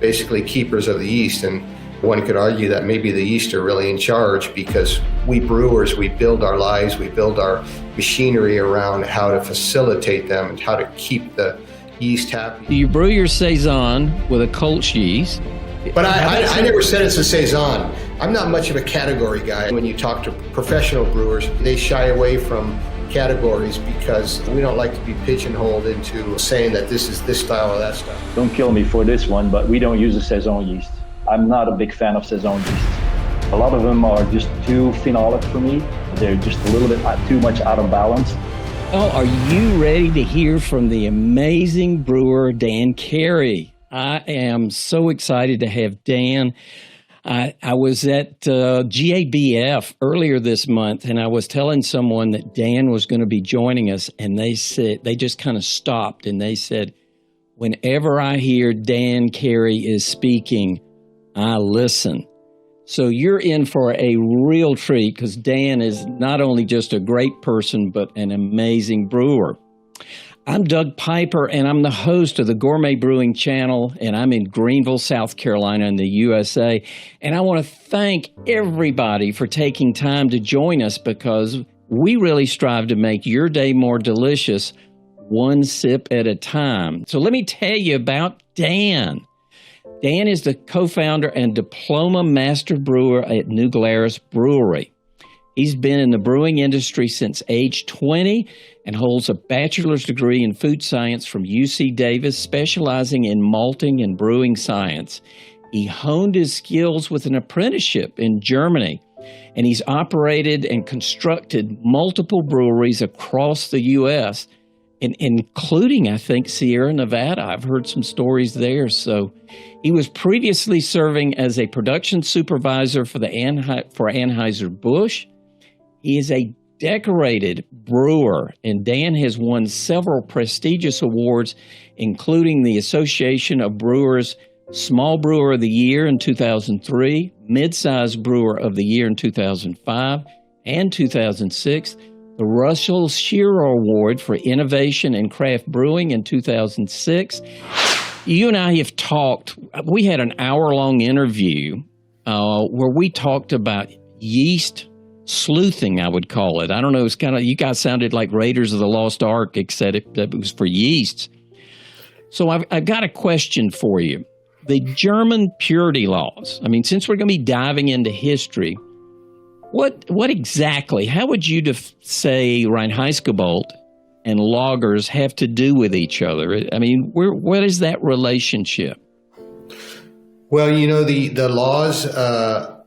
basically keepers of the yeast. And one could argue that maybe the yeast are really in charge, because we brewers, we build our lives, we build our machinery around how to facilitate them and how to keep the yeast happy. You brew your Saison with a Kolsch yeast. But I never said it's a Saison. I'm not much of a category guy. When you talk to professional brewers, they shy away from categories because we don't like to be pigeonholed into saying that this is this style or that style. Don't kill me for this one, but we don't use a Saison yeast. I'm not a big fan of Saison yeast. A lot of them are just too phenolic for me. They're just a little bit too much out of balance. Oh, are you ready to hear from the amazing brewer, Dan Carey? I am so excited to have Dan. I was at GABF earlier this month, and I was telling someone that Dan was going to be joining us, and they just kind of stopped, and they said, whenever I hear Dan Carey is speaking, I listen. So you're in for a real treat, because Dan is not only just a great person, but an amazing brewer. I'm Doug Piper, and I'm the host of the Gourmet Brewing Channel, and I'm in Greenville, South Carolina in the USA. And I want to thank everybody for taking time to join us, because we really strive to make your day more delicious, one sip at a time. So let me tell you about Dan. Dan is the co-founder and diploma master brewer at New Glarus Brewery. He's been in the brewing industry since age 20 and holds a bachelor's degree in food science from UC Davis, specializing in malting and brewing science. He honed his skills with an apprenticeship in Germany, and he's operated and constructed multiple breweries across the U.S., including, I think, Sierra Nevada. I've heard some stories there. So he was previously serving as a production supervisor for Anheuser-Busch. He is a decorated brewer, and Dan has won several prestigious awards, including the Association of Brewers Small Brewer of the Year in 2003, Mid-Size Brewer of the Year in 2005 and 2006, the Russell Shearer Award for Innovation in Craft Brewing in 2006. You and I have talked, we had an hour-long interview where we talked about yeast sleuthing, I would call it. I don't know, it's kind of, you guys sounded like Raiders of the Lost Ark, except it was for yeasts. So I've got a question for you. The German purity laws, I mean, since we're going to be diving into history, what exactly, how would you say Reinheitsgebot and lagers have to do with each other? I mean, what is that relationship? Well, you know, the laws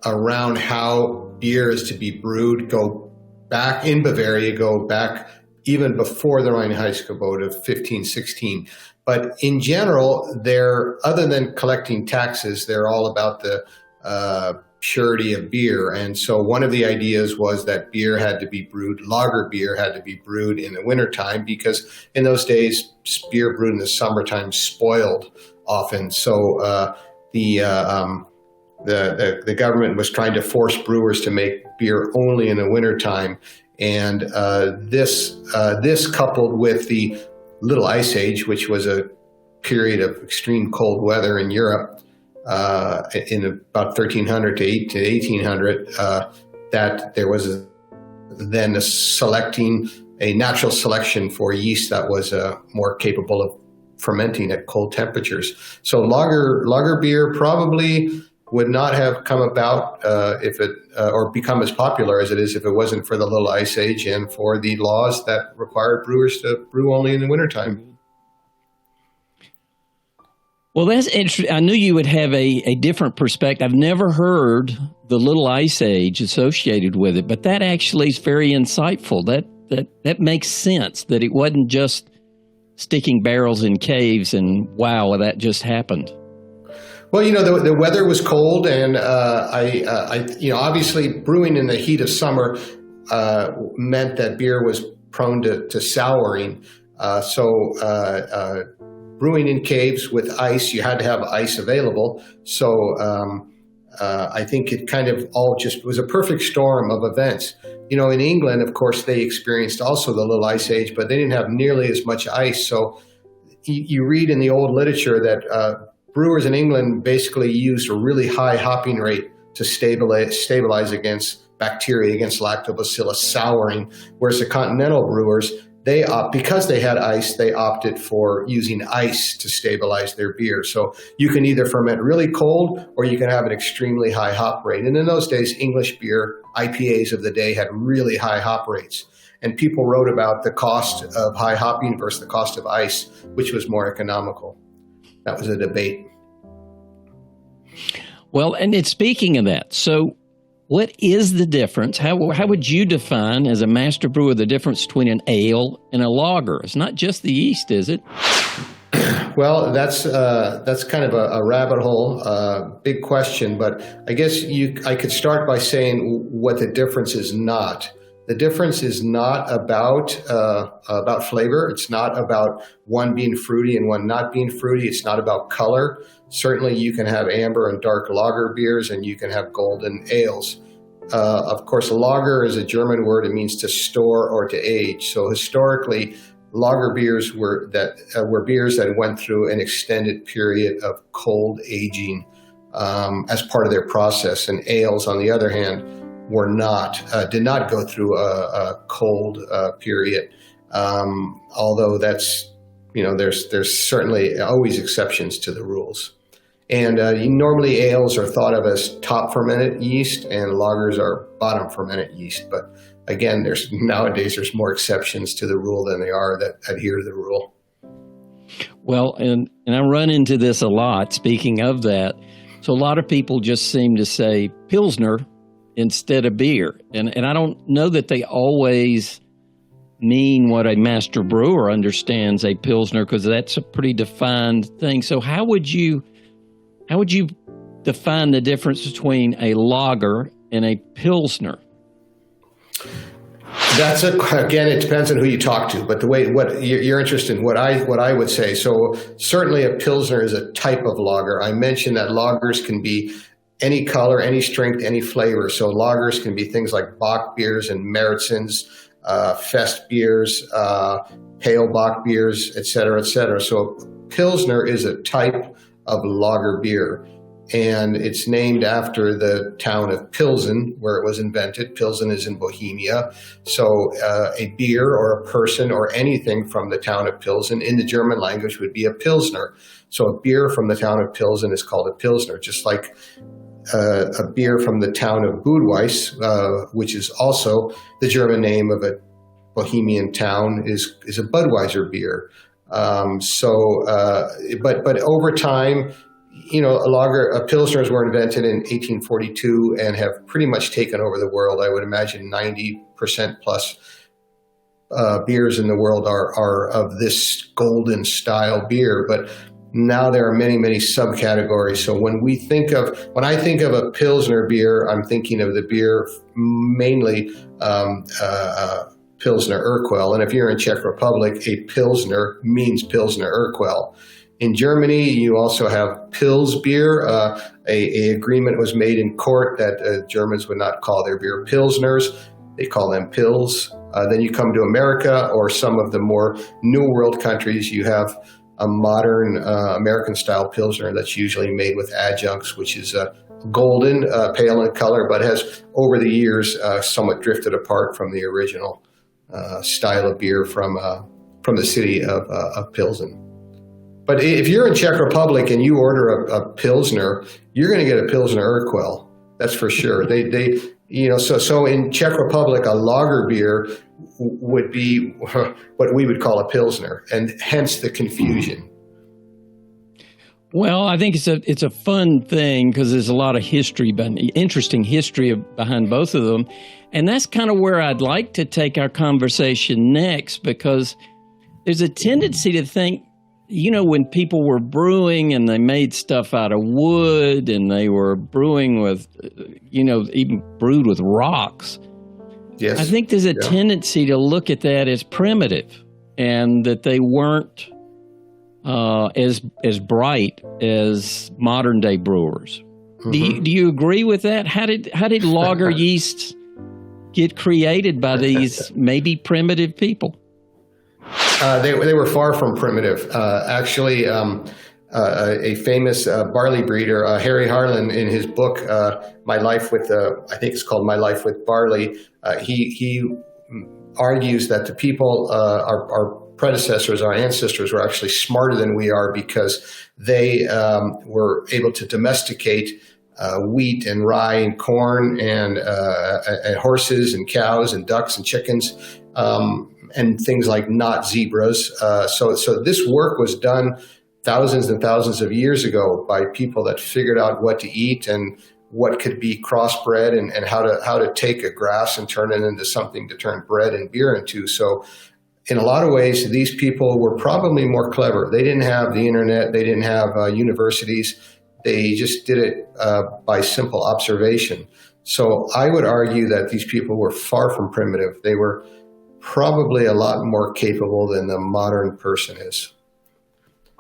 around how beer is to be brewed go back in Bavaria, go back even before the Reinheitsgebot of 1516. But in general, other than collecting taxes, they're all about the purity of beer. And so one of the ideas was that beer had to be brewed, lager beer had to be brewed in the wintertime, because in those days, beer brewed in the summertime spoiled often. So the government was trying to force brewers to make beer only in the wintertime. And this coupled with the Little Ice Age, which was a period of extreme cold weather in Europe in about 1300 to 1800, that there was then a natural selection for yeast that was more capable of fermenting at cold temperatures. So lager beer probably would not have come about or become as popular as it is if it wasn't for the Little Ice Age and for the laws that required brewers to brew only in the wintertime. Well, that's interesting. I knew you would have a different perspective. I've never heard the Little Ice Age associated with it, but that actually is very insightful. That makes sense, that it wasn't just sticking barrels in caves and wow, that just happened. Well, you know, the weather was cold, and obviously brewing in the heat of summer meant that beer was prone to souring. So brewing in caves with ice, you had to have ice available. So I think it kind of all just was a perfect storm of events. You know, in England, of course, they experienced also the Little Ice Age, but they didn't have nearly as much ice. So you read in the old literature that brewers in England basically used a really high hopping rate to stabilize against bacteria, against lactobacillus souring, whereas the continental brewers, because they had ice, they opted for using ice to stabilize their beer. So you can either ferment really cold or you can have an extremely high hop rate. And in those days, English beer, IPAs of the day, had really high hop rates. And people wrote about the cost of high hopping versus the cost of ice, which was more economical. That was a debate. Well, and it's speaking of that, so what is the difference? How would you define, as a master brewer, the difference between an ale and a lager? It's not just the yeast, is it? Well, that's kind of a rabbit hole, big question. But I guess I could start by saying what the difference is not. The difference is not about flavor. It's not about one being fruity and one not being fruity. It's not about color. Certainly, you can have amber and dark lager beers, and you can have golden ales. Of course, lager is a German word. It means to store or to age. So historically, lager beers were beers that went through an extended period of cold aging as part of their process, and ales, on the other hand, did not go through a cold period. Although there's certainly always exceptions to the rules. And normally ales are thought of as top fermented yeast, and lagers are bottom fermented yeast. But again, nowadays there's more exceptions to the rule than they are that adhere to the rule. Well, and I run into this a lot. Speaking of that, so a lot of people just seem to say Pilsner instead of beer, and I don't know that they always mean what a master brewer understands a Pilsner, because that's a pretty defined thing. So how would you define the difference between a lager and a Pilsner? Again, it depends on who you talk to, but what you're interested in, what I would say. So certainly a Pilsner is a type of lager. I mentioned that lagers can be any color, any strength, any flavor. So lagers can be things like Bock beers and Märtzens, Fest beers, pale Bock beers, et cetera, et cetera. So Pilsner is a type of lager beer, and it's named after the town of Pilsen, where it was invented. Pilsen is in Bohemia. So a beer or a person or anything from the town of Pilsen in the German language would be a Pilsner. So a beer from the town of Pilsen is called a Pilsner, just like a beer from the town of Budweis, which is also the German name of a Bohemian town, is a Budweiser beer. But over time, Pilsners were invented in 1842 and have pretty much taken over the world. I would imagine 90% plus beers in the world are of this golden style beer. But now there are many, many subcategories. So when I think of a Pilsner beer, I'm thinking of the beer mainly Pilsner Urquell. And if you're in Czech Republic, a Pilsner means Pilsner Urquell. In Germany, you also have Pils beer. A agreement was made in court that Germans would not call their beer Pilsners. They call them Pils. Then you come to America or some of the more New World countries, you have a modern American-style Pilsner that's usually made with adjuncts, which is golden, pale in color, but has, over the years, somewhat drifted apart from the original style of beer from the city of Pilsen. But if you're in Czech Republic and you order a Pilsner, you're going to get a Pilsner Urquell. That's for sure. So in Czech Republic, a lager beer would be what we would call a Pilsner, and hence the confusion. Well, I think it's a fun thing because there's a lot of interesting history behind both of them. And that's kind of where I'd like to take our conversation next, because there's a tendency to think, when people were brewing and they made stuff out of wood and they were brewing with, even brewed with rocks. Yes. I think there's a tendency to look at that as primitive and that they weren't as bright as modern day brewers. Mm-hmm. Do you agree with that? How did lager yeasts get created by these maybe primitive people? They were far from primitive. Actually, a famous barley breeder, Harry Harlan, in his book, My Life with, I think it's called My Life with Barley, he argues that the people, our predecessors, our ancestors, were actually smarter than we are because they were able to domesticate wheat and rye and corn and horses and cows and ducks and chickens and things like not zebras. So this work was done thousands and thousands of years ago by people that figured out what to eat and what could be crossbred and how to take a grass and turn it into something to turn bread and beer into. So in a lot of ways, these people were probably more clever. They didn't have the internet. They didn't have universities. They just did it by simple observation. So I would argue that these people were far from primitive. They were probably a lot more capable than the modern person is.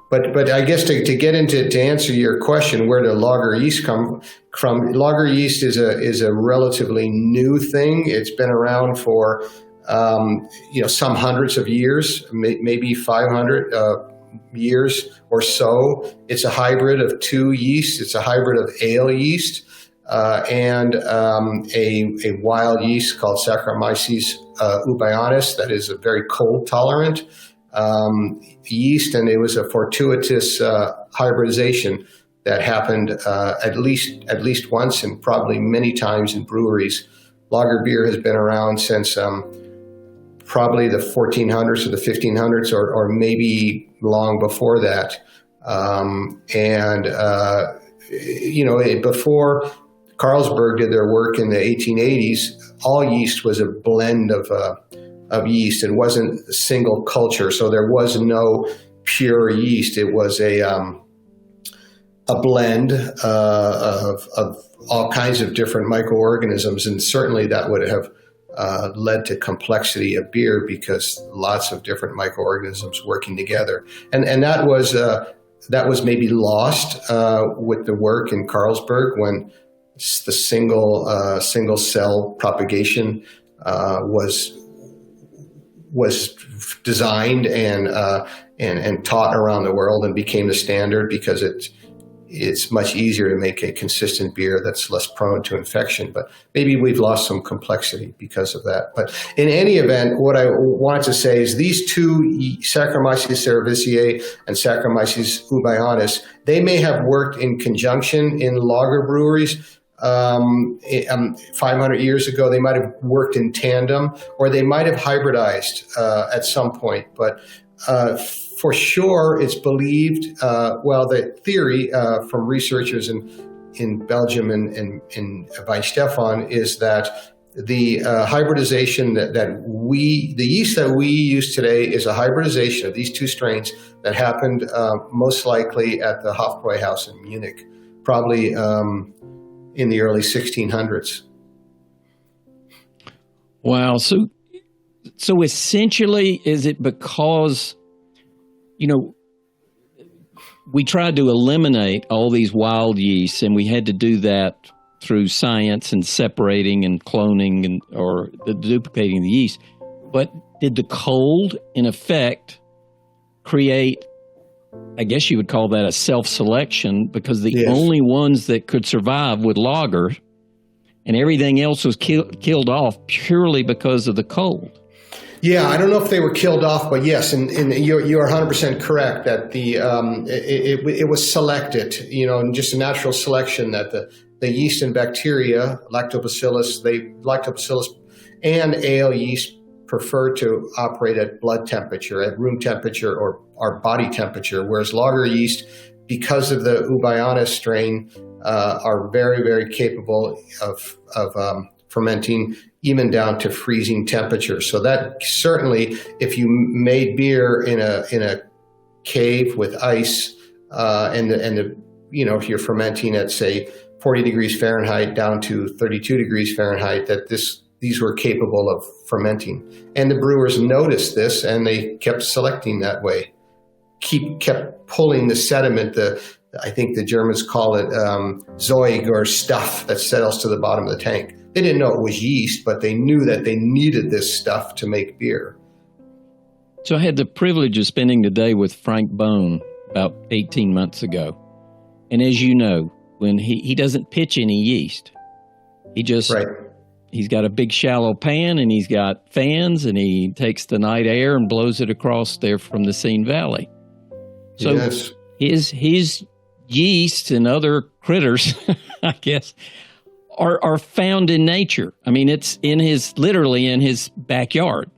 But I guess to get into, to answer your question, where do lager yeast come from? Lager yeast is a relatively new thing. It's been around for some hundreds of years, maybe 500 years or so. It's a hybrid of two yeasts. It's a hybrid of ale yeast and a wild yeast called Saccharomyces eubayanus that is a very cold tolerant yeast, and it was a fortuitous hybridization that happened at least once and probably many times in breweries. Lager beer has been around since probably the 1400s or the 1500s, or maybe long before that. Before Carlsberg did their work in the 1880s, all yeast was a blend of yeast. It wasn't a single culture, so there was no pure yeast. It was a blend of all kinds of different microorganisms, and certainly that would have led to complexity of beer because lots of different microorganisms working together, and that was maybe lost with the work in Carlsberg when the single cell propagation was designed and taught around the world and became the standard because it's much easier to make a consistent beer that's less prone to infection. But maybe we've lost some complexity because of that. But in any event, what I want to say is these two, Saccharomyces cerevisiae and Saccharomyces eubayanus, they may have worked in conjunction in lager breweries. 500 years ago, they might have worked in tandem, or they might have hybridized at some point. But for sure, it's believed, the theory from researchers in Belgium and in Weihenstephan is that the hybridization the yeast that we use today is a hybridization of these two strains that happened most likely at the Hofbräuhaus in Munich, probably in the early 1600s. Wow. So essentially, is it because, we tried to eliminate all these wild yeasts, and we had to do that through science and separating and cloning or duplicating the yeast. But did the cold, in effect, create, I guess you would call that a self-selection, because the only ones that could survive would lager, and everything else was killed off purely because of the cold? Yeah, I don't know if they were killed off, but yes, and you're 100% correct that it was selected, and just a natural selection that the yeast and bacteria, lactobacillus and ale yeast prefer to operate at blood temperature, at room temperature or body temperature, whereas lager yeast, because of the eubayanus strain, are very, very capable of fermenting even down to freezing temperature. So that certainly, if you made beer in a cave with ice, if you're fermenting at say 40 degrees Fahrenheit down to 32 degrees Fahrenheit, that these were capable of fermenting. And the brewers noticed this, and they kept selecting that way, kept pulling the sediment, I think the Germans call it Zeug, or stuff that settles to the bottom of the tank. They didn't know it was yeast, but they knew that they needed this stuff to make beer. So I had the privilege of spending the day with Frank Bone about 18 months ago. And as you know, when he doesn't pitch any yeast, he just, Right. He's got a big shallow pan and he's got fans and he takes the night air and blows it across there from the Seine Valley. So Yes. his yeast and other critters, I guess, are found in nature. I mean, it's literally in his backyard.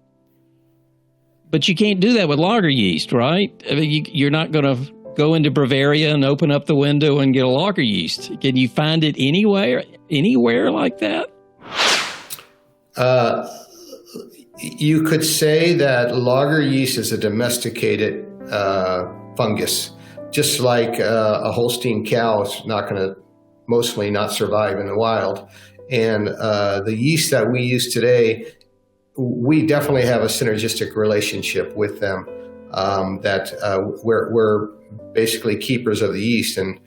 But you can't do that with lager yeast, right? I mean, you're not going to go into Bavaria and open up the window and get a lager yeast. Can you find it anywhere like that? You could say that lager yeast is a domesticated fungus, just like a Holstein cow is mostly not survive in the wild. And the yeast that we use today, we definitely have a synergistic relationship with them, that we're basically keepers of the yeast. And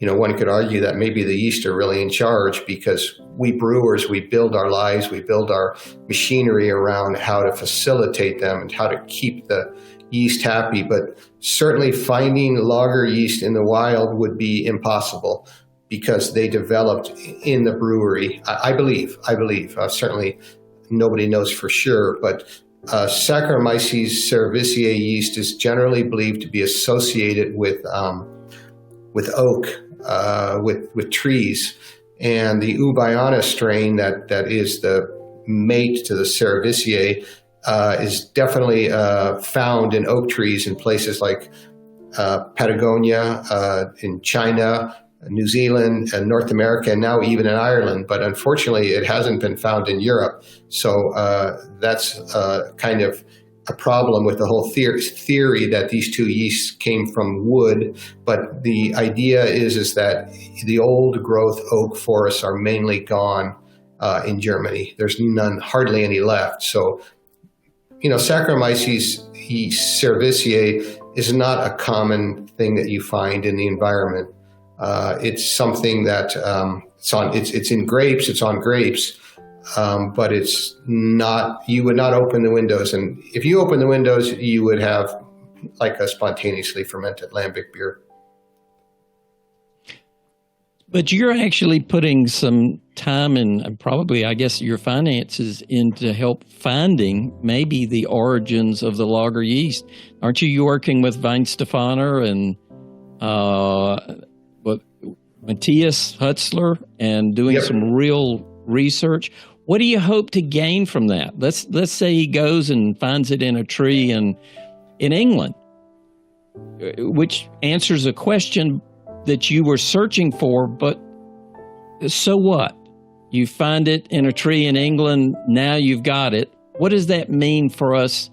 one could argue that maybe the yeast are really in charge, because we brewers, we build our lives, we build our machinery around how to facilitate them and how to keep the yeast happy. But certainly finding lager yeast in the wild would be impossible, because they developed in the brewery. I believe. Certainly nobody knows for sure, but Saccharomyces cerevisiae yeast is generally believed to be associated with oak, with trees. And the Ubayanna strain that is the mate to the cerevisiae is definitely found in oak trees in places like Patagonia, in China, New Zealand, and North America, and now even in Ireland. But unfortunately, it hasn't been found in Europe. So that's kind of a problem with the whole theory that these two yeasts came from wood. But the idea is that the old growth oak forests are mainly gone in Germany. There's hardly any left. So, Saccharomyces cerevisiae is not a common thing that you find in the environment. It's something that it's in grapes. It's on grapes. But it's not, you would not open the windows. And if you open the windows, you would have like a spontaneously fermented lambic beer. But you're actually putting some time and probably, I guess, your finances into help finding maybe the origins of the lager yeast. Aren't you working with Weihenstephan and Matthias Hutzler and doing Yep. some real research? What do you hope to gain from that? Let's say he goes and finds it in a tree in England, which answers a question that you were searching for, but so what? You find it in a tree in England, now you've got it. What does that mean for us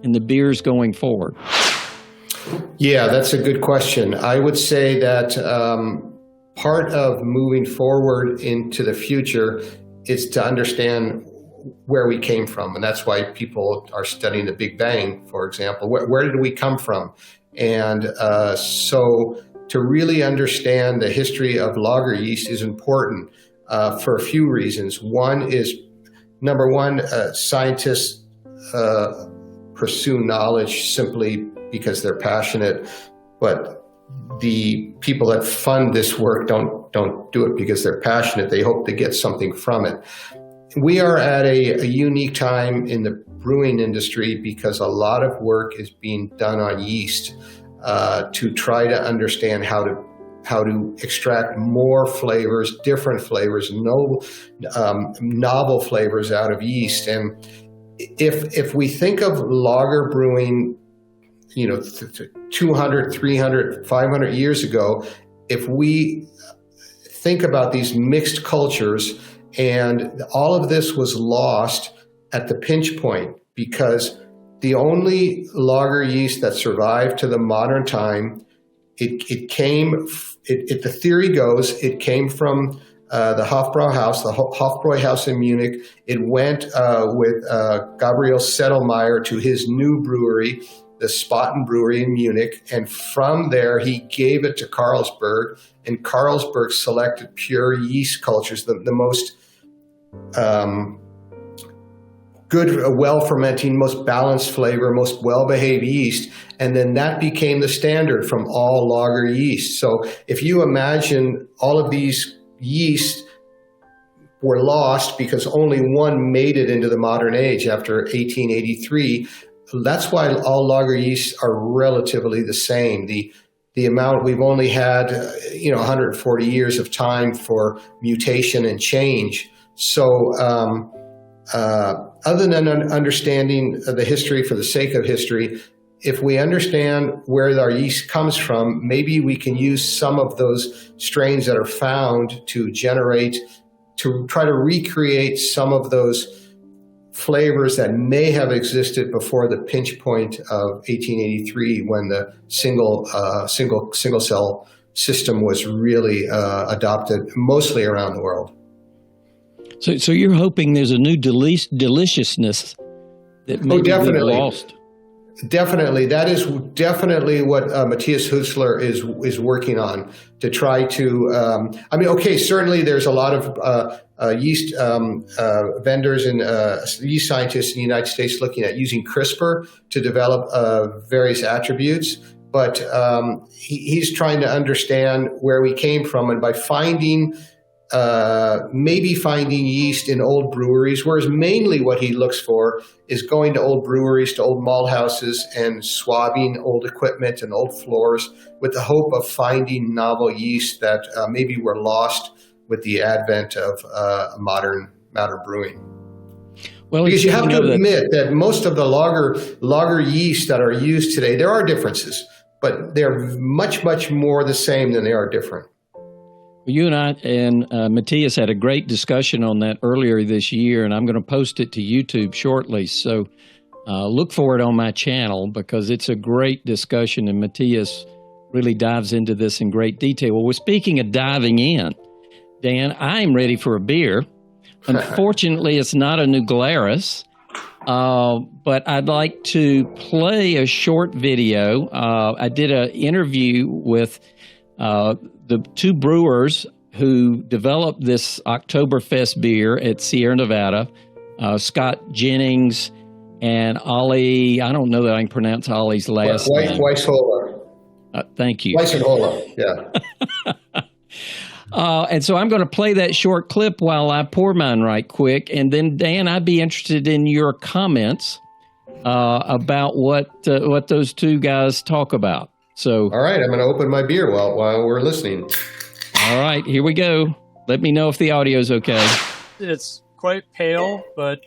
in the beers going forward? Yeah, that's a good question. I would say that part of moving forward into the future is to understand where we came from. And that's why people are studying the Big Bang, for example. Where did we come from? And so to really understand the history of lager yeast is important for a few reasons. Number one, scientists pursue knowledge simply because they're passionate, but the people that fund this work don't do it because they're passionate. They hope to get something from it. We are at a unique time in the brewing industry because a lot of work is being done on yeast to try to understand how to extract more flavors, different flavors, novel flavors out of yeast. And if we think of lager brewing, 200, 300, 500 years ago, if we think about these mixed cultures, and all of this was lost at the pinch point, because the only lager yeast that survived to the modern time, the theory goes, it came from the Hofbrauhaus, the Hofbräuhaus in Munich. It went with Gabriel Sedlmayr to his new brewery, the Spaten Brewery in Munich, and from there he gave it to Carlsberg, and Carlsberg selected pure yeast cultures, the most good, well-fermenting, most balanced flavor, most well-behaved yeast. And then that became the standard from all lager yeast. So if you imagine all of these yeast were lost because only one made it into the modern age after 1883, that's why all lager yeasts are relatively the same. The amount we've only had, 140 years of time for mutation and change. So other than understanding the history for the sake of history, if we understand where our yeast comes from, maybe we can use some of those strains that are found to try to recreate some of those flavors that may have existed before the pinch point of 1883, when the single cell system was really adopted mostly around the world. So you're hoping there's a new deliciousness that maybe definitely. Lost. Definitely. That is definitely what Matthias Hutzler is working on, to try to, certainly there's a lot of yeast vendors and yeast scientists in the United States looking at using CRISPR to develop various attributes, but he's trying to understand where we came from, and by finding yeast in old breweries, whereas mainly what he looks for is going to old breweries, to old malt houses, and swabbing old equipment and old floors with the hope of finding novel yeast that maybe were lost with the advent of modern brewing. Well, because you have to admit that most of the lager yeast that are used today, there are differences, but they're much, much more the same than they are different. You and I and Matthias had a great discussion on that earlier this year, and I'm going to post it to YouTube shortly. So look for it on my channel, because it's a great discussion, and Matthias really dives into this in great detail. Well, we're speaking of diving in. Dan, I'm ready for a beer. Unfortunately, it's not a new Glarus, but I'd like to play a short video. I did an interview with the two brewers who developed this Octoberfest beer at Sierra Nevada, Scott Jennings and Ollie. I don't know that I can pronounce Ollie's last name. Weishola. Thank you. Weishola, yeah. And so I'm going to play that short clip while I pour mine right quick. And then, Dan, I'd be interested in your comments about what those two guys talk about. So, all right, I'm going to open my beer while we're listening. All right, here we go. Let me know if the audio's okay. It's quite pale, but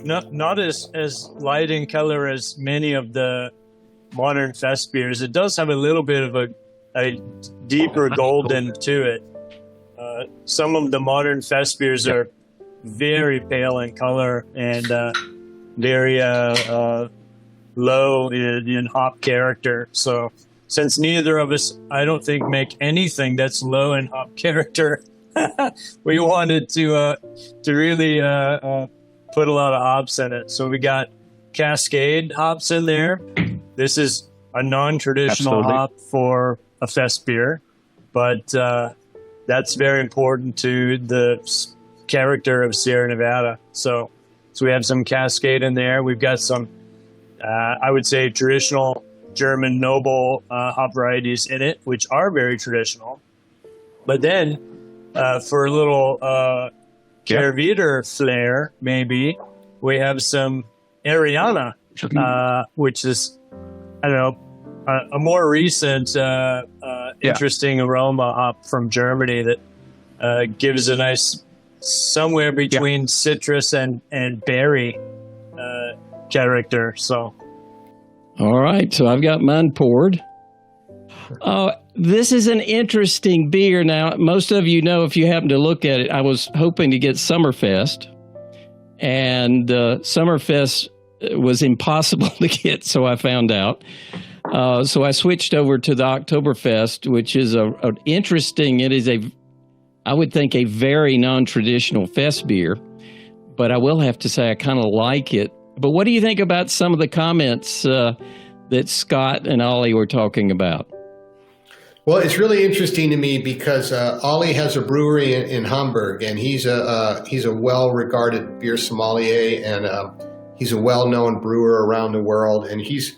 not as light in color as many of the modern fest beers. It does have a little bit of a deeper golden to it. Some of the modern fest beers are very pale in color and very low in hop character. So since neither of us, I don't think, make anything that's low in hop character, we wanted to really put a lot of hops in it. So we got Cascade hops in there. This is a non-traditional hop for a fest beer, but that's very important to the character of Sierra Nevada. So we have some Cascade in there. We've got some, I would say, traditional German noble hop varieties in it, which are very traditional. But then, for a little Kehrwieder flair, maybe, we have some Ariana, which is, I don't know, a more recent, interesting aroma hop from Germany that gives a nice, somewhere between citrus and berry character. So, all right, so I've got mine poured. This is an interesting beer. Now, most of you know, if you happen to look at it, I was hoping to get Summerfest, and Summerfest was impossible to get, so I found out. So I switched over to the Octoberfest, which is interesting. It is I would think, a very non-traditional fest beer, but I will have to say I kind of like it. But what do you think about some of the comments that Scott and Ollie were talking about? Well, it's really interesting to me because Ollie has a brewery in Hamburg, and he's a well-regarded beer sommelier, and He's a well-known brewer around the world, and he's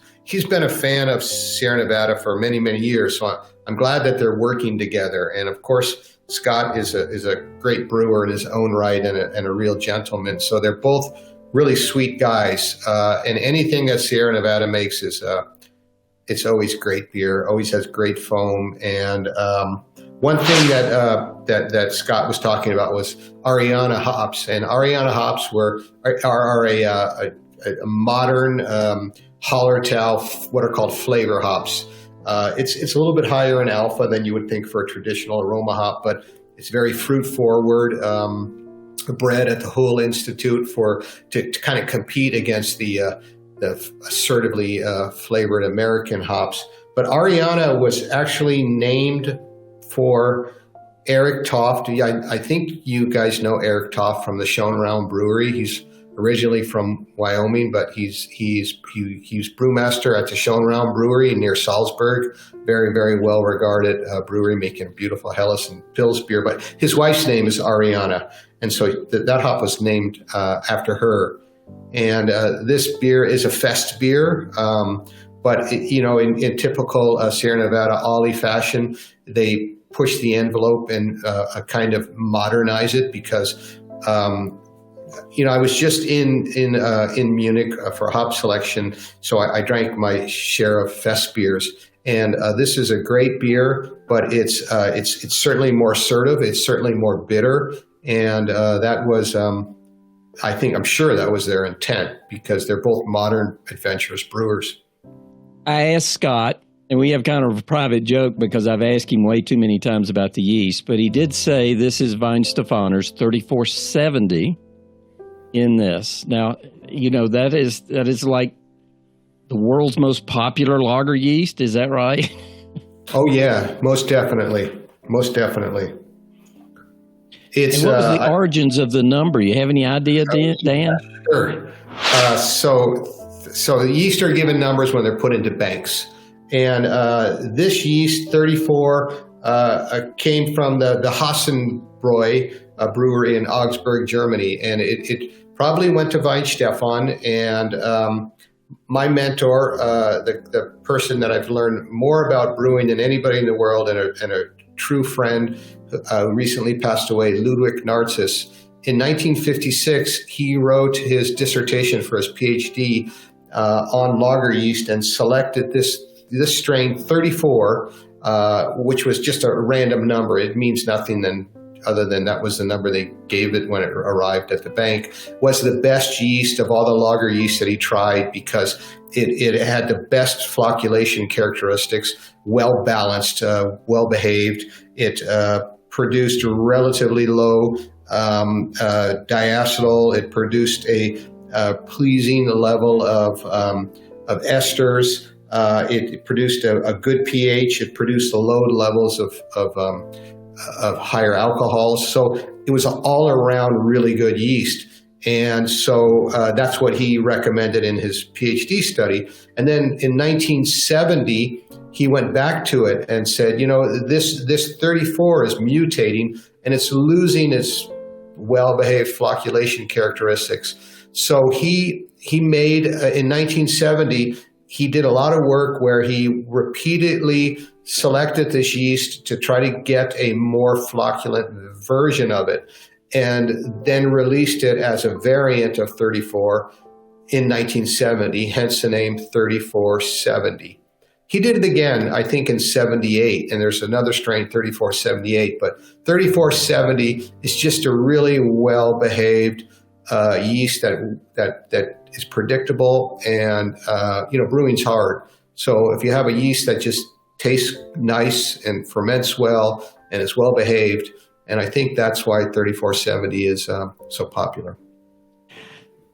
been a fan of Sierra Nevada for many, many years. So I'm glad that they're working together. And of course, Scott is a great brewer in his own right and a real gentleman. So they're both really sweet guys. And anything that Sierra Nevada makes is it's always great beer, always has great foam. And one thing that Scott was talking about was Ariana hops, and Ariana hops are a modern Hallertau, what are called flavor hops. It's a little bit higher in alpha than you would think for a traditional aroma hop, but it's very fruit forward. Bred at the Hull Institute to kind of compete against the assertively flavored American hops. But Ariana was actually named for Eric Toft. I think you guys know Eric Toft from the Schoenraum Brewery. He's originally from Wyoming, but he's brewmaster at the Schoenraum Brewery near Salzburg. Very, very well regarded brewery, making beautiful Helles and Pils beer. But his wife's name is Ariana, and so that hop was named after her. And this beer is a fest beer, but in typical Sierra Nevada Ollie fashion, they push the envelope and kind of modernize it because. I was just in Munich for hop selection, so I drank my share of fest beers. And this is a great beer, but it's certainly more assertive. It's certainly more bitter, and that was, I'm sure that was their intent because they're both modern, adventurous brewers. I asked Scott, and we have kind of a private joke because I've asked him way too many times about the yeast, but he did say this is Weihenstephaner's 3470. In this. Now, that is like the world's most popular lager yeast. Is that right? Oh yeah, most definitely. Most definitely. It's, and what was the origins of the number? You have any idea, Dan? Sure. So the yeast are given numbers when they're put into banks. And this yeast, 34, came from the Hassenbräu, a brewery in Augsburg, Germany. And it probably went to Weihenstephan. And my mentor, the person that I've learned more about brewing than anybody in the world and a true friend, recently passed away, Ludwig Narcissus. In 1956, he wrote his dissertation for his PhD on lager yeast and selected this strain 34, which was just a random number. It means nothing other than that was the number they gave it when it arrived at the bank, was the best yeast of all the lager yeast that he tried because it had the best flocculation characteristics, well-balanced, well-behaved. It produced a relatively low diacetyl. It produced a pleasing level of esters. It produced a good pH. It produced the low levels of higher alcohols. So it was an all-around really good yeast. And so that's what he recommended in his PhD study. And then in 1970, he went back to it and said, this 34 is mutating and it's losing its well-behaved flocculation characteristics. So he made, in 1970, he did a lot of work where he repeatedly selected this yeast to try to get a more flocculent version of it, and then released it as a variant of 34 in 1970, hence the name 3470. He did it again, I think, in 78, and there's another strain, 3478, but 3470 is just a really well-behaved yeast that is predictable, and brewing's hard. So if you have a yeast that just tastes nice and ferments well and is well behaved, and I think that's why 3470 is so popular.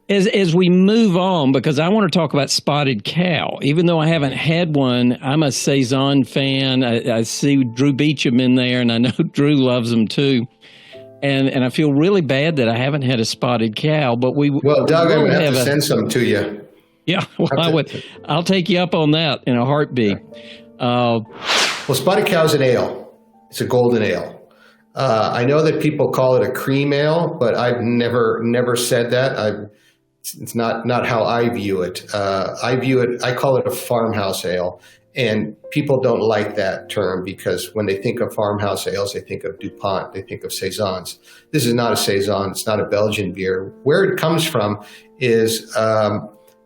As we move on, because I want to talk about Spotted Cow, even though I haven't had one, I'm a Saison fan. I see Drew Beecham in there, and I know Drew loves them too. And I feel really bad that I haven't had a Spotted Cow, but Well, Doug, I'm going to have to send some to you. Yeah, well, I'll take you up on that in a heartbeat. Well, Spotted Cow's an ale. It's a golden ale. I know that people call it a cream ale, but I've never said that. it's not how I view it. I call it a farmhouse ale. And people don't like that term because when they think of farmhouse ales, they think of Dupont, they think of Saisons. This is not a Saison. It's not a Belgian beer. Where it comes from is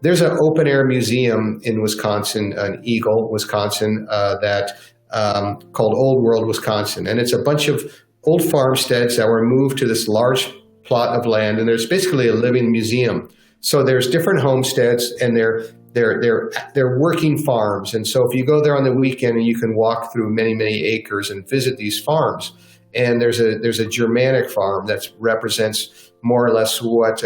there's an open air museum in Wisconsin, in Edel, Wisconsin, that called Old World, Wisconsin. And it's a bunch of old farmsteads that were moved to this large plot of land. And there's basically a living museum. So there's different homesteads and they're working farms. And so if you go there on the weekend, you can walk through many, many acres and visit these farms. And there's a Germanic farm that represents more or less what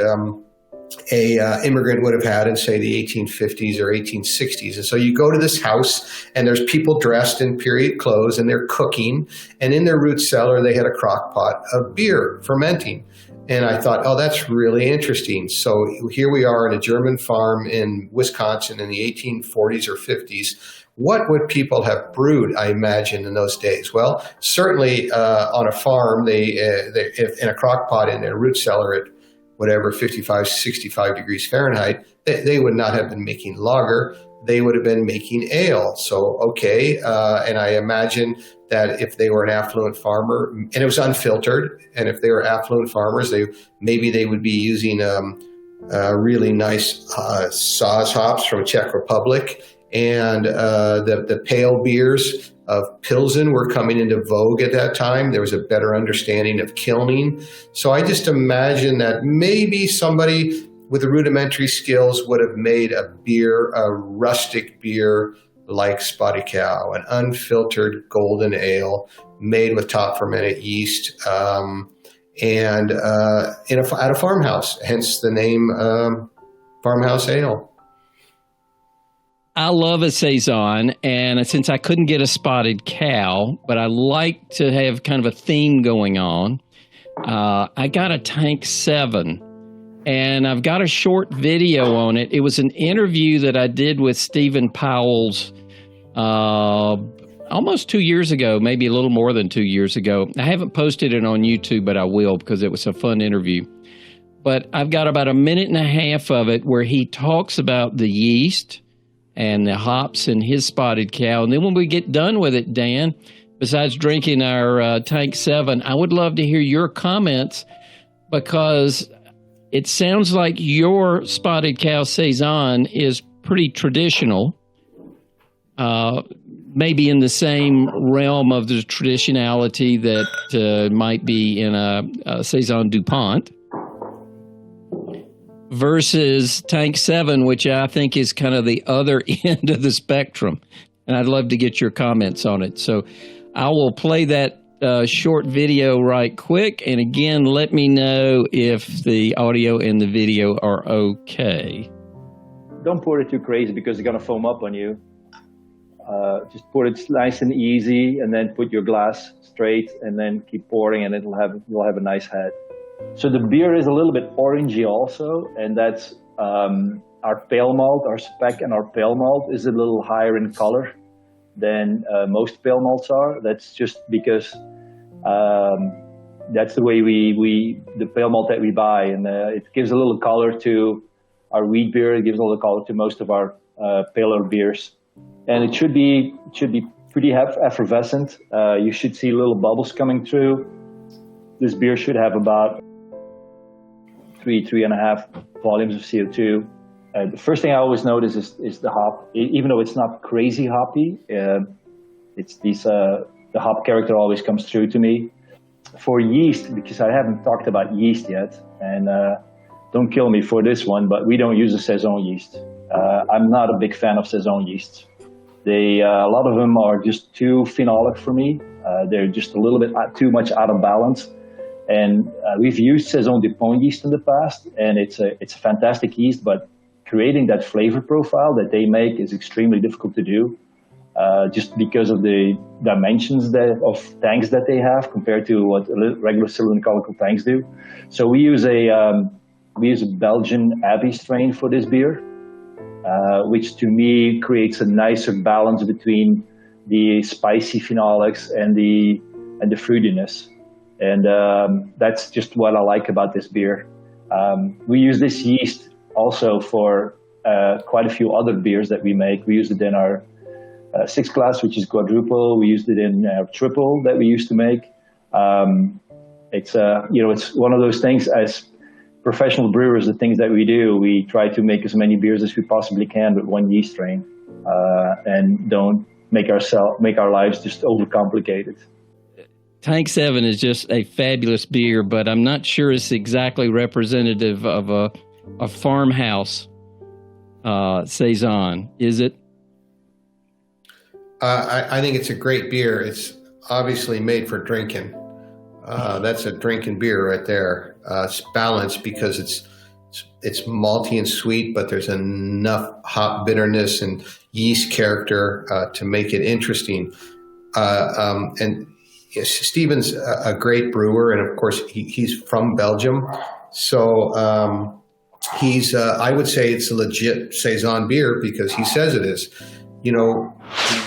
a immigrant would have had in, say, the 1850s or 1860s. And so you go to this house and there's people dressed in period clothes and they're cooking. And in their root cellar, they had a crock pot of beer fermenting. And I thought, oh, that's really interesting. So here we are in a German farm in Wisconsin in the 1840s or 50s. What would people have brewed, I imagine, in those days? Well, certainly on a farm, if in a crock pot in their root cellar at whatever, 55, 65 degrees Fahrenheit, they would not have been making lager. They would have been making ale. So, okay. And I imagine that if they were an affluent farmer, and it was unfiltered, and if they were affluent farmers, maybe they would be using really nice Saaz hops from Czech Republic. And the pale beers of Pilsen were coming into vogue at that time. There was a better understanding of kilning. So I just imagine that maybe somebody with the rudimentary skills would have made a beer, a rustic beer like Spotted Cow, an unfiltered golden ale made with top fermented yeast and at a farmhouse, hence the name farmhouse ale. I love a Saison, and since I couldn't get a Spotted Cow, but I like to have kind of a theme going on, I got a Tank 7. And I've got a short video on it. It was an interview that I did with Stephen Powell's almost 2 years ago, maybe a little more than 2 years ago. I haven't posted it on YouTube, but I will because it was a fun interview. But I've got about a minute and a half of it where he talks about the yeast and the hops in his Spotted Cow. And then when we get done with it, Dan, besides drinking our Tank 7, I would love to hear your comments because it sounds like your Spotted Cow Saison is pretty traditional, maybe in the same realm of the traditionality that might be in a Saison Dupont, versus Tank 7, which I think is kind of the other end of the spectrum. And I'd love to get your comments on it. So I will play that short video right quick. And again, let me know if the audio and the video are okay. Don't pour it too crazy because it's going to foam up on you. Just pour it nice and easy and then put your glass straight and then keep pouring and you'll have a nice head. So the beer is a little bit orangey also, and that's our pale malt, our spec and our pale malt is a little higher in color than most pale malts are. That's just because that's the way the pale malt that we buy, and it gives a little color to our wheat beer. It gives a little color to most of our paler beers, and it should be pretty effervescent. You should see little bubbles coming through. This beer should have about 3.5 volumes of CO2. The first thing I always notice is the hop. Even though it's not crazy hoppy, it's the hop character always comes through to me. For yeast, because I haven't talked about yeast yet, and don't kill me for this one, but we don't use a Saison yeast. I'm not a big fan of Saison yeasts. A lot of them are just too phenolic for me. They're just a little bit too much out of balance. And we've used Saison Dupont yeast in the past, and it's a fantastic yeast, but creating that flavor profile that they make is extremely difficult to do, just because of the dimensions of tanks that they have compared to what regular cylindrical tanks do. So we use a Belgian Abbey strain for this beer, which to me creates a nicer balance between the spicy phenolics and the fruitiness. And that's just what I like about this beer. We use this yeast also for quite a few other beers that we make. We use it in our 6 glass, which is quadruple. We used it in our triple that we used to make. It's one of those things as professional brewers, the things that we do, we try to make as many beers as we possibly can with one yeast strain, and don't make our lives just overcomplicated. Tank 7 is just a fabulous beer, but I'm not sure it's exactly representative of a farmhouse Saison, is it? I think it's a great beer. It's obviously made for drinking. That's a drinking beer right there. It's balanced because it's malty and sweet, but there's enough hop bitterness and yeast character to make it interesting. And yes, Steven's a great brewer, and of course he's from Belgium, so he's I would say it's a legit Saison beer because he says it is. You know,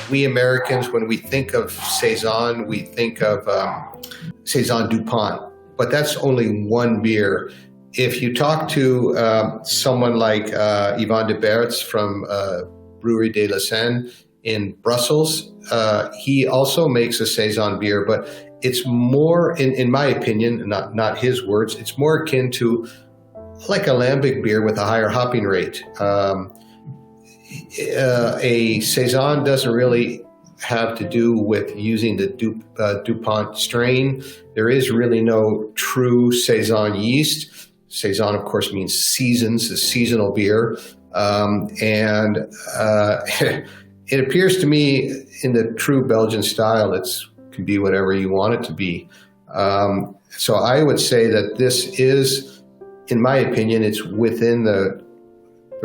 we Americans, when we think of Saison, we think of Saison Dupont, but that's only one beer. If you talk to someone like Yvan de Bertz from Brewery de la Seine in Brussels, he also makes a Saison beer, but it's more, in my opinion, not his words, it's more akin to like a lambic beer with a higher hopping rate. A Saison doesn't really have to do with using the Dupont strain. There is really no true Saison yeast. Saison, of course, means seasons, a seasonal beer. And it appears to me in the true Belgian style, it can be whatever you want it to be. So I would say that this is, in my opinion, it's within the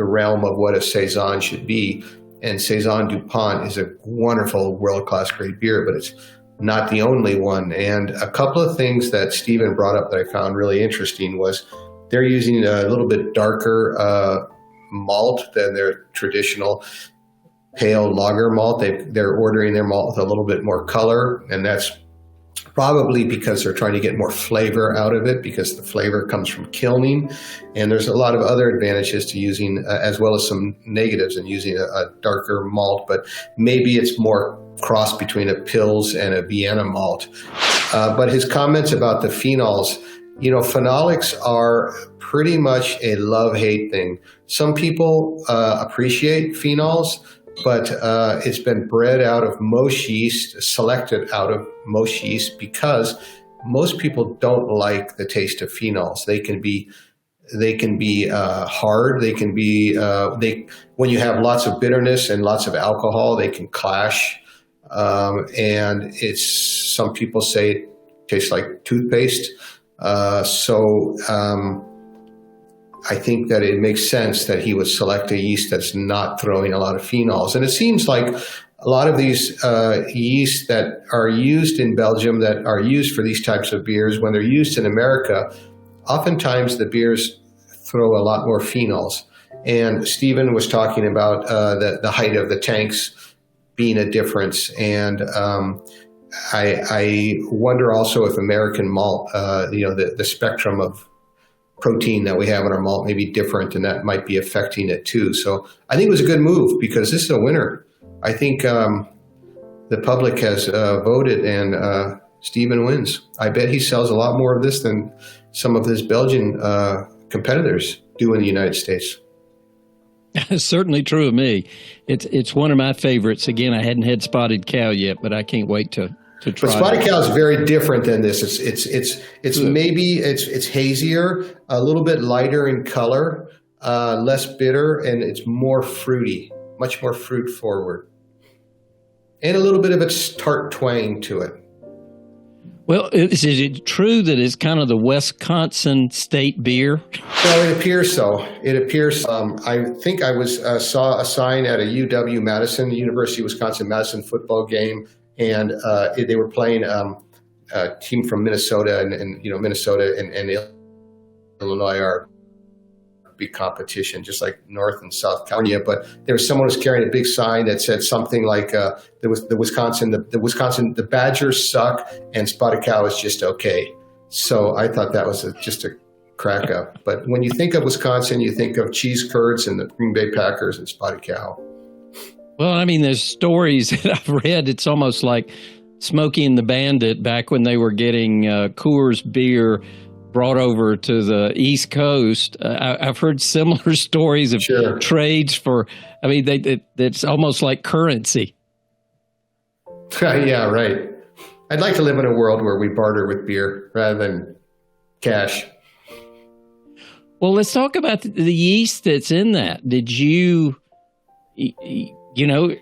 realm of what a Saison should be. And Saison Dupont is a wonderful world-class great beer, but it's not the only one. And a couple of things that Stephen brought up that I found really interesting was they're using a little bit darker malt than their traditional pale lager malt. They're ordering their malt with a little bit more color, and that's probably because they're trying to get more flavor out of it, because the flavor comes from kilning. And there's a lot of other advantages to using, as well as some negatives in using a darker malt, but maybe it's more cross between a Pils and a Vienna malt. But his comments about the phenols, you know, phenolics are pretty much a love-hate thing. Some people appreciate phenols, but it's been bred out of most yeast, selected out of most yeast, because most people don't like the taste of phenols. They can be hard. They can be when you have lots of bitterness and lots of alcohol, they can clash. And some people say it tastes like toothpaste. I think that it makes sense that he would select a yeast that's not throwing a lot of phenols. And it seems like a lot of these yeasts that are used in Belgium, that are used for these types of beers, when they're used in America, oftentimes the beers throw a lot more phenols. And Stephen was talking about the height of the tanks being a difference. And I wonder also if American malt, the spectrum of protein that we have in our malt may be different, and that might be affecting it too. So I think it was a good move because this is a winner. I think the public has voted, and Stephen wins. I bet he sells a lot more of this than some of his Belgian competitors do in the United States. It's certainly true of me. It's one of my favorites. Again, I hadn't had Spotted Cow yet, but I can't wait to try. But Spotted Cow is very different than this. It's hazier, a little bit lighter in color, less bitter, and it's more fruity, much more fruit forward, and a little bit of its tart twang to it. Well, is it true that it's kind of the Wisconsin state beer? Well, it appears so. It appears. I think I saw a sign at a UW-Madison, University of Wisconsin-Madison football game, and they were playing a team from Minnesota, and Minnesota and Illinois are big competition, just like North and South Carolina. But there was someone who was carrying a big sign that said something like, the Badgers suck and Spotted Cow is just okay. So I thought that was just a crack up. But when you think of Wisconsin, you think of cheese curds and the Green Bay Packers and Spotted Cow. Well, I mean, there's stories that I've read. It's almost like Smokey and the Bandit back when they were getting Coors beer brought over to the East Coast. I've heard similar stories of trades for, I mean, it's almost like currency. Yeah, right. I'd like to live in a world where we barter with beer rather than cash. Well, let's talk about the yeast that's in that. Did you know,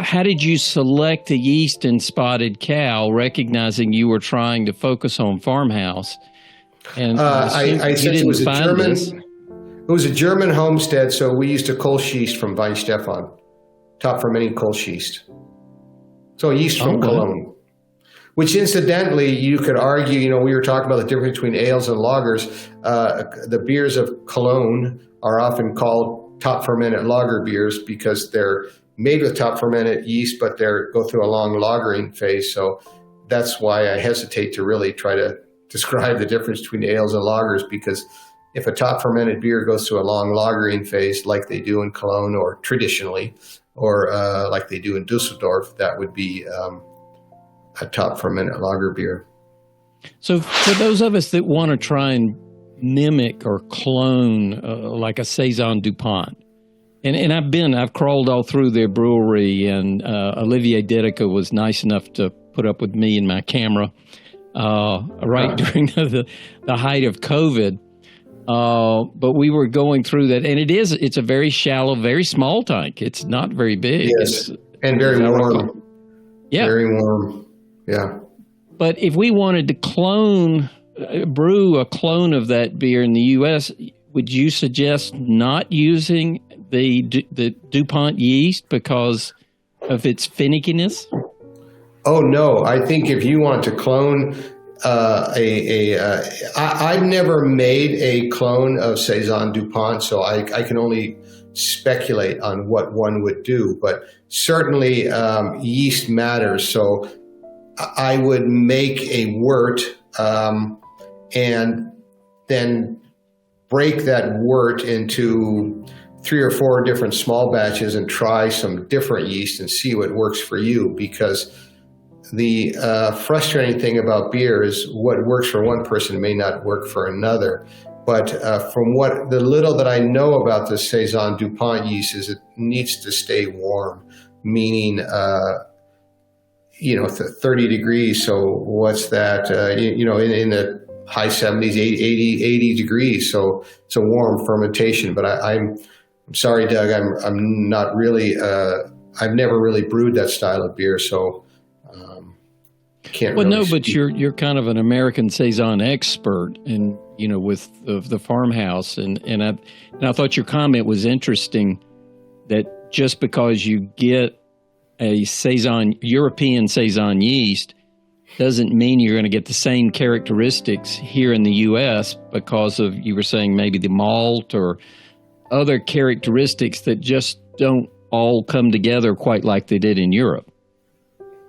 how did you select the yeast in Spotted Cow, recognizing you were trying to focus on farmhouse? And I said it was a German. It was a German homestead, so we used a Kolsch yeast from Weihenstephan, top fermenting Kolsch yeast. So yeast from Cologne, which incidentally, you could argue, you know, we were talking about the difference between ales and lagers. The beers of Cologne are often called top fermented lager beers because they're made with top fermented yeast, but they go through a long lagering phase. So that's why I hesitate to really try to describe the difference between ales and lagers, because if a top fermented beer goes through a long lagering phase like they do in Cologne or traditionally, or like they do in Dusseldorf, that would be a top fermented lager beer. So for those of us that want to try and mimic or clone like a Saison Dupont, and I've crawled all through their brewery, and Olivier Dedica was nice enough to put up with me and my camera during the height of COVID. But we were going through that, and it's a very shallow, very small tank. It's not very big. Yes, and very warm. Yeah. Very warm. Yeah. But if we wanted to brew a clone of that beer in the U.S., would you suggest not using the Dupont yeast because of its finickiness? Oh, no. I think if you want to clone I've never made a clone of Saison Dupont, so I can only speculate on what one would do, but certainly yeast matters. So I would make a wort and then break that wort into 3 or 4 different small batches and try some different yeast and see what works for you, because the frustrating thing about beer is what works for one person may not work for another. But from what the little that I know about the Saison Dupont yeast is it needs to stay warm, meaning 30 degrees. So what's that? In the high 70s, 80 degrees. So it's a warm fermentation. But I'm sorry, Doug. I'm not really. I've never really brewed that style of beer, so. But you're kind of an American Saison expert, and with the farmhouse, and I thought your comment was interesting, that just because you get a European Saison yeast doesn't mean you're going to get the same characteristics here in the U.S. because of, you were saying, maybe the malt or other characteristics that just don't all come together quite like they did in Europe.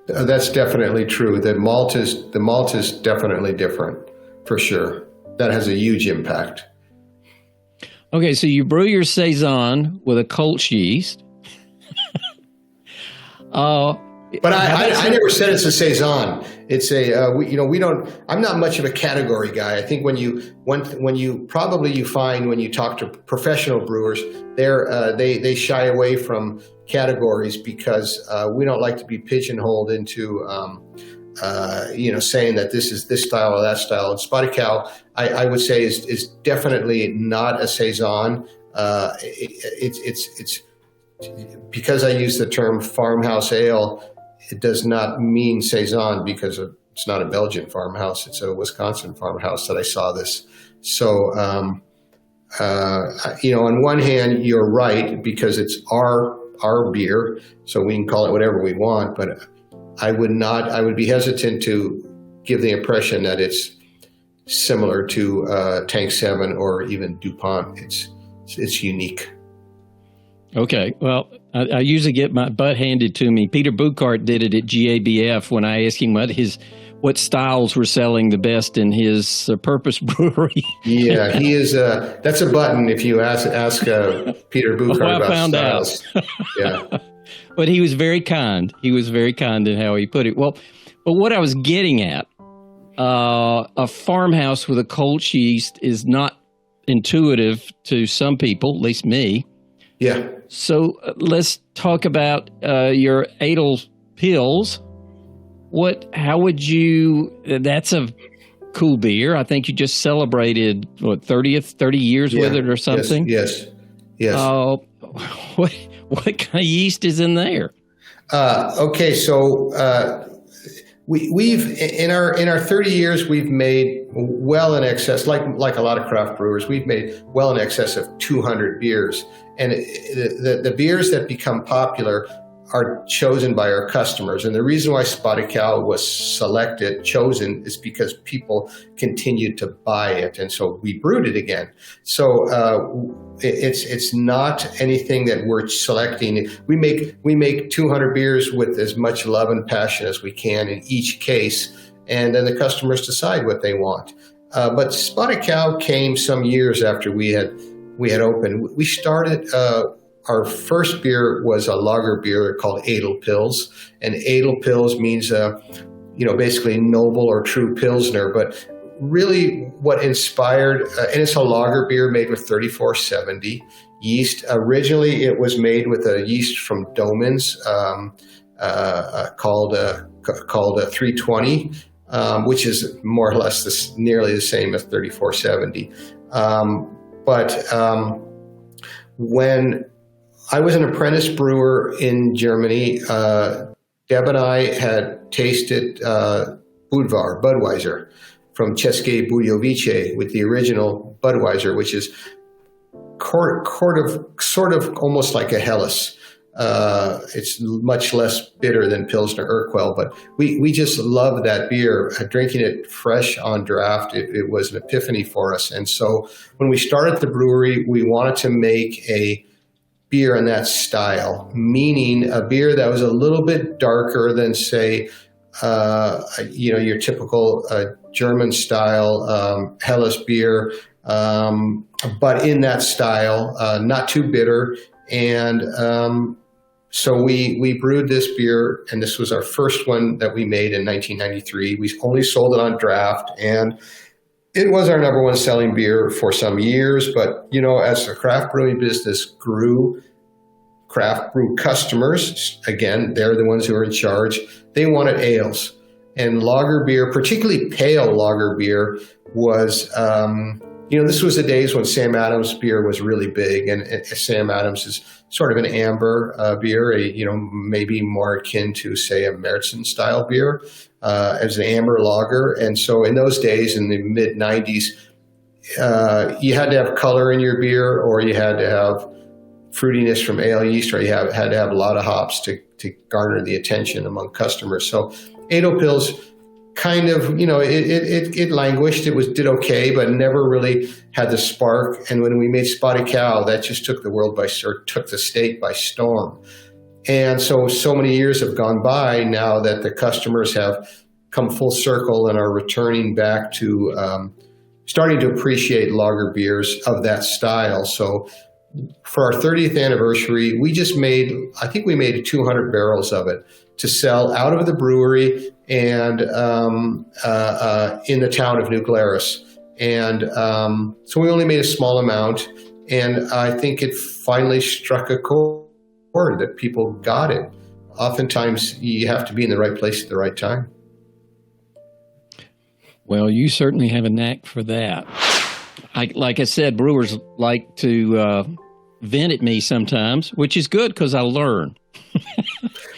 That's definitely true. The malt is definitely different, for sure. That has a huge impact. Okay, so you brew your Saison with a Kolsch yeast. But I never said it's a Saison. It's we don't. I'm not much of a category guy. I think when you find when you talk to professional brewers, they shy away from categories because we don't like to be pigeonholed into saying that this is this style or that style. And Spotted Cow, I would say is definitely not a Saison. It's because I use the term farmhouse ale. It does not mean Saison because it's not a Belgian farmhouse. It's a Wisconsin farmhouse that I saw this. So, on one hand, you're right because it's our beer, so we can call it whatever we want. But I would be hesitant to give the impression that it's similar to Tank 7 or even Dupont. It's unique. Okay, well, I usually get my butt handed to me. Peter Buchart did it at GABF when I asked him what styles were selling the best in his purpose brewery. Yeah, he is. That's a button if you ask Peter Buchar about found styles. Yeah. But he was very kind. He was very kind in how he put it. Well, but what I was getting at, a farmhouse with a Kolsch yeast is not intuitive to some people, at least me. Yeah. So let's talk about your Edel Pils. How would you, that's a cool beer. I think you just celebrated, 30 years with it or something? Yes. What kind of yeast is in there? Okay, so we've in our 30 years we've made well in excess, like a lot of craft brewers, we've made well in excess of 200 beers, and the beers that become popular are chosen by our customers. And the reason why Spotted Cow was chosen is because people continued to buy it, and so we brewed it again. So it's not anything that we're selecting. We make 200 beers with as much love and passion as we can in each case, and then the customers decide what they want. But Spotted Cow came some years after we had opened. We started. Our first beer was a lager beer called Edel Pils, and Edel Pils means, basically noble or true Pilsner. But really, what inspired, and it's a lager beer made with 3470 yeast. Originally, it was made with a yeast from Doman's called 320, which is more or less nearly the same as 3470. When I was an apprentice brewer in Germany, Deb and I had tasted Boulevard, Budweiser, from České Budějovice with the original Budweiser, which is sort of almost like a Helles. It's much less bitter than Pilsner Urquell, but we just love that beer. Drinking it fresh on draft, it was an epiphany for us. And so when we started the brewery, we wanted to make a beer in that style, meaning a beer that was a little bit darker than, say, your typical German style Helles beer, but in that style, not too bitter. And so we brewed this beer, and this was our first one that we made in 1993. We only sold it on draft, and it was our number one selling beer for some years. But, as the craft brewing business grew, craft brew customers, again, they're the ones who are in charge, they wanted ales. And lager beer, particularly pale lager beer, was, this was the days when Sam Adams beer was really big. And Sam Adams is sort of an amber beer, maybe more akin to, say, a Märzen style beer as an amber lager. And so in those days, in the mid-90s, you had to have color in your beer, or you had to have fruitiness from ale yeast, or you had to have a lot of hops to garner the attention among customers. So Edel Pils kind of, it languished. Did okay, but never really had the spark. And when we made Spotted Cow, that just took the state by storm. And so many years have gone by now that the customers have come full circle and are returning back to starting to appreciate lager beers of that style. So for our 30th anniversary, we made 200 barrels of it to sell out of the brewery and in the town of New Glarus. And so we only made a small amount, and I think it finally struck a chord that people got it. Oftentimes, you have to be in the right place at the right time. Well, you certainly have a knack for that. Like I said, brewers like to vent at me sometimes, which is good because I learn.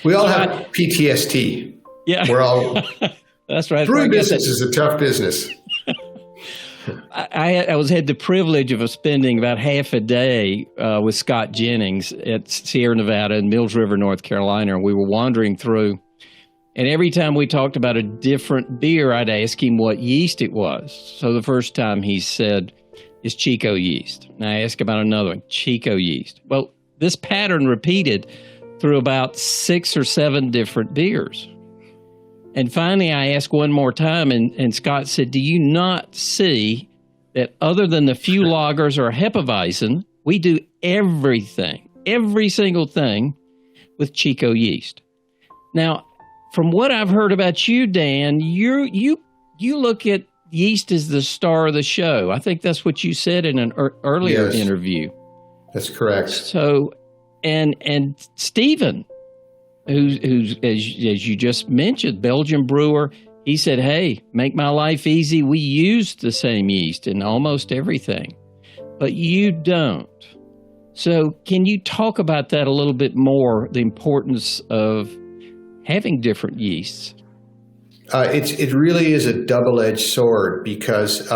We all have PTSD. Yeah, we're all. That's right. Brewing business is a tough business. I had the privilege of spending about half a day with Scott Jennings at Sierra Nevada in Mills River, North Carolina. And we were wandering through, and every time we talked about a different beer, I'd ask him what yeast it was. So the first time he said, "It's Chico yeast." And I asked about another one, Chico yeast. Well, this pattern repeated through about 6 or 7 different beers. And finally, I asked one more time, and Scott said, do you not see that other than the few lagers or Hefeweizen, we do everything, every single thing with Chico yeast? Now, from what I've heard about you, Dan, you look at yeast as the star of the show. I think that's what you said in an earlier interview. That's correct. So, and Stephen, who's as you just mentioned, Belgian brewer, he said, hey, make my life easy. We use the same yeast in almost everything, but you don't. So can you talk about that a little bit more, the importance of having different yeasts? It really is a double-edged sword, because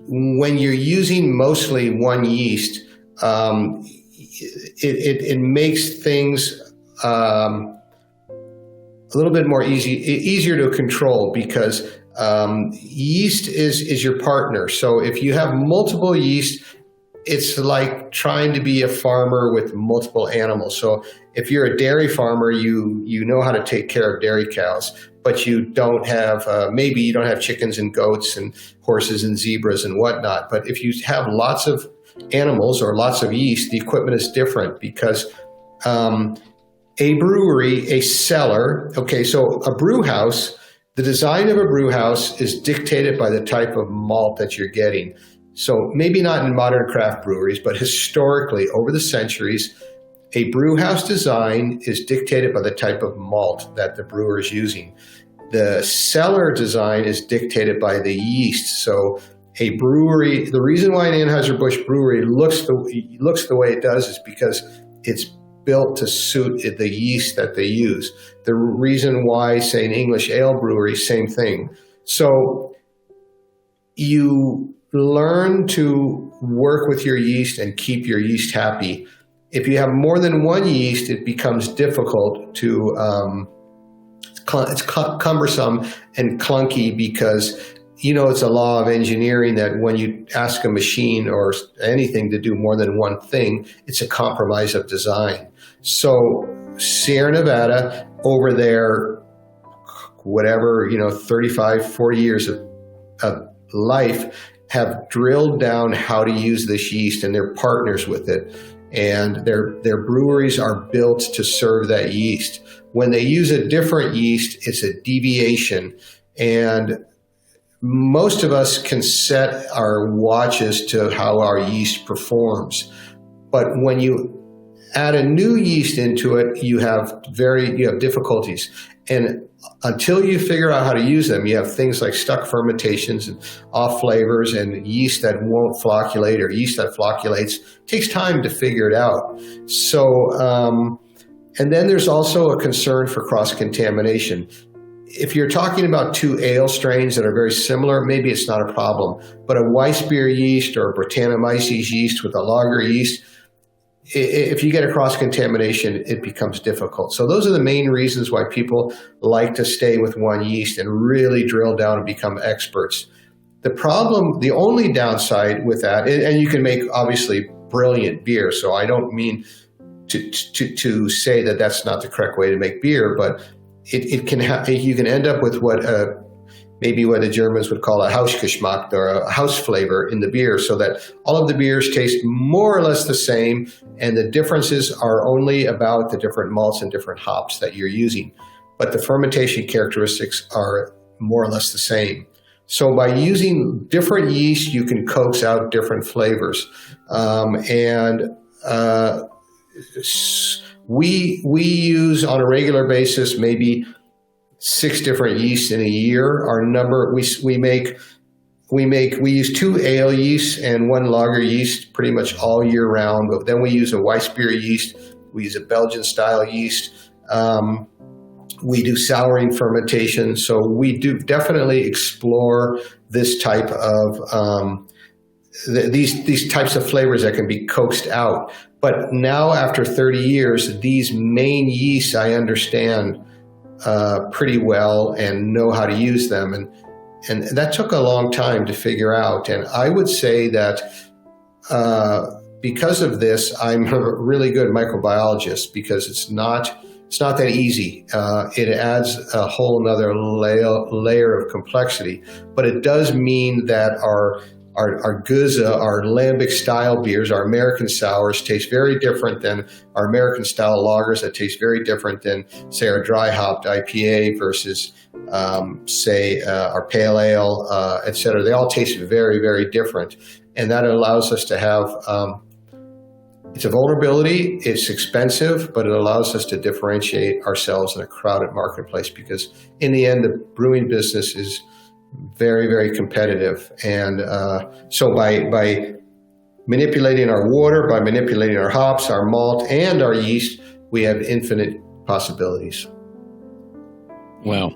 when you're using mostly one yeast, it makes things a little bit more easier to control, because yeast is your partner. So if you have multiple yeast, it's like trying to be a farmer with multiple animals. So if you're a dairy farmer, you know how to take care of dairy cows, but you don't have, maybe you don't have chickens and goats and horses and zebras and whatnot. But if you have lots of animals or lots of yeast, the equipment is different, because a brewery, a cellar, okay, so a brew house, the design of a brew house is dictated by the type of malt that you're getting. So maybe not in modern craft breweries, but historically, over the centuries, a brew house design is dictated by the type of malt that the brewer is using. The cellar design is dictated by the yeast. So a brewery, the reason why an Anheuser-Busch brewery looks the way it does is because it's built to suit the yeast that they use. The reason why, say, an English ale brewery, same thing. So you learn to work with your yeast and keep your yeast happy. If you have more than one yeast, it becomes difficult to, it's cumbersome and clunky, because it's a law of engineering that when you ask a machine or anything to do more than one thing, it's a compromise of design. So Sierra Nevada, over there, whatever, 35, 40 years of life, have drilled down how to use this yeast, and they're partners with it. And their breweries are built to serve that yeast. When they use a different yeast, it's a deviation. And most of us can set our watches to how our yeast performs. But when you add a new yeast into it, you have difficulties. And until you figure out how to use them, you have things like stuck fermentations and off flavors and yeast that won't flocculate, or yeast that flocculates. It takes time to figure it out. So, and then there's also a concern for cross-contamination. If you're talking about two ale strains that are very similar, maybe it's not a problem. But a Weissbier yeast or a Brettanomyces yeast with a lager yeast, if you get a cross-contamination, it becomes difficult. So those are the main reasons why people like to stay with one yeast and really drill down and become experts. The only downside with that, and you can make obviously brilliant beer, so I don't mean to say that that's not the correct way to make beer, but you can end up with maybe what the Germans would call a Hausgeschmack, or a house flavor in the beer, so that all of the beers taste more or less the same, and the differences are only about the different malts and different hops that you're using. But the fermentation characteristics are more or less the same. So by using different yeast, you can coax out different flavors. We use on a regular basis maybe 6 different yeasts in a year. Our number, we use 2 ale yeasts and 1 lager yeast pretty much all year round. But then we use a Weissbier yeast. We use a Belgian style yeast. We do souring fermentation. So we do definitely explore this type of these types of flavors that can be coaxed out. But now, after 30 years, these main yeasts I understand pretty well and know how to use them, and that took a long time to figure out. And I would say that because of this, I'm a really good microbiologist, because it's not it's not that easy. It adds a whole another layer of complexity, but it does mean that our Goza, our lambic style beers, our American sours taste very different than our American style lagers that taste very different than, say, our dry hopped IPA versus, say, our pale ale, et cetera. They all taste very, very different. And that allows us to have, it's a vulnerability, it's expensive, but it allows us to differentiate ourselves in a crowded marketplace, because in the end, the brewing business is very, very competitive. And so by manipulating our water, by manipulating our hops, our malt, and our yeast, we have infinite possibilities. Well,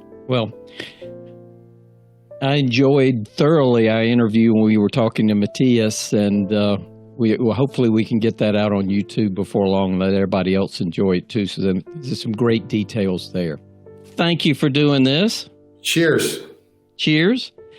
I enjoyed thoroughly our interview when we were talking to Matthias, and hopefully we can get that out on YouTube before long and let everybody else enjoy it too. So then there's some great details there. Thank you for doing this. Cheers. Cheers.